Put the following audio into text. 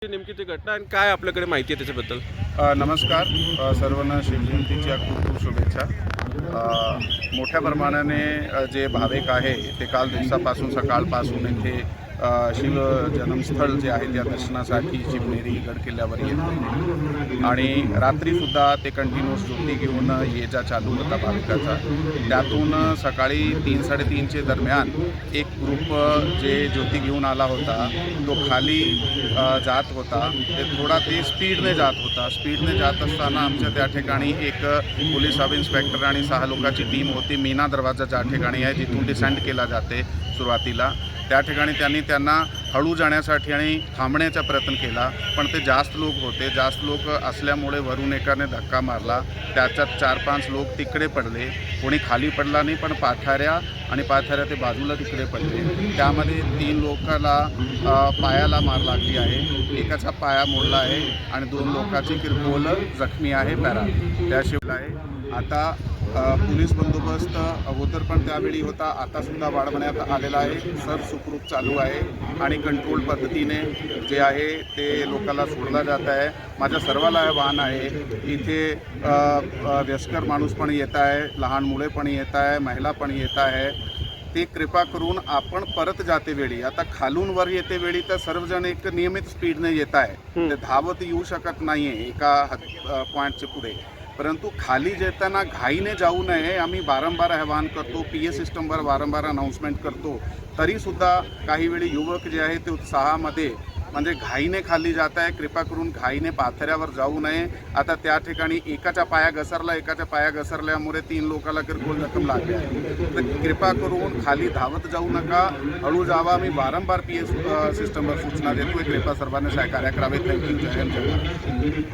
नेमकी ती घटना आणि काय आपल्याकडे माहिती आहे त्याच्याबद्दल? नमस्कार. सर्वांना शिवजयंतीच्या खूप खूप शुभेच्छा. मोठ्या प्रमाणाने जे भाविक आहे ते काल दिवसापासून सकाळपासून इथे शिव जन्मस्थळ जे आहे त्या दर्शनासाठी शिवनेरी गड किल्ल्यावर येते आणि रात्रीसुद्धा ते कंटिन्यूस ज्योती घेऊन ये जा चालू होता भाविकाचा. त्यातून सकाळी 3-3:30चे दरम्यान एक ग्रुप जे ज्योती घेऊन आला होता तो खाली जात होता. ते स्पीडने जात होता. स्पीडने जात असताना आमच्या त्या ठिकाणी एक पोलीस सब इन्स्पेक्टर आणि 6 लोकांची टीम होती. मीना दरवाजा ज्या ठिकाणी आहे जिथून डिसेंट केला जाते सुरुवातीला, त्या ठिकाणी त्यांना हळू जाण्यासाठी आणि थांबण्याचा प्रयत्न केला, पण ते जास्त लोक असल्यामुळे वरून एकाने धक्का मारला. त्याच्यात 4-5 लोक तिकडे पडले. कोणी खाली पडला नाही, पण पायथ्याऱ्या ते बाजूला तिकडे पडले. त्यामध्ये 3 लोकांना पायाला मार लागली आहे. एकाचा पाया मोडला आहे आणि 2 लोकांची किरकोळ जखमी आहे पॅरा. त्याशिवाय आता पोलीस बंदोबस्त अगोदर पण त्यावेळी होता, आतासुद्धा वाढवण्यात आलेला आहे. सुखरूप चालू आहे आणि कंट्रोल पद्धतीने जे आहे ते लोकांना सोडला जात आहे. माझ्या सर्वाला आव्हान आहे, इथे वयस्कर माणूस पण येत आहे, लहान मुले पण येत आहे, महिला पण येत आहे. ते कृपा करून आपण परत जाते वेळी, आता खालून वर येते वेळी तर सर्वजण एक नियमित स्पीडने येत आहे. ते धावत येऊ शकत नाही आहे एका पॉईंटच्या पुढे, परंतु खाली जेताना घाईने जाऊ नये आम्ही वारंवार आवाहन करतो. PA सिस्टमवर वारंवार अनाऊन्समेंट करतो. तरीसुद्धा काही वेळी युवक जे आहे ते उत्साहामध्ये म्हणजे घाईने खाली जात आहे. कृपा करून घाईने पायथ्यावर जाऊ नये. आता त्या ठिकाणी एकाच्या पाया घसरल्यामुळे 3 लोकांना किरकोळ जखम लागली आहे. तर कृपा करून खाली धावत जाऊ नका, हळू जावा. मी वारंवार PA सिस्टमवर सूचना देतो. कृपा सर्वांनी सहकार्य करावे. थँक्यू. जय हिंद.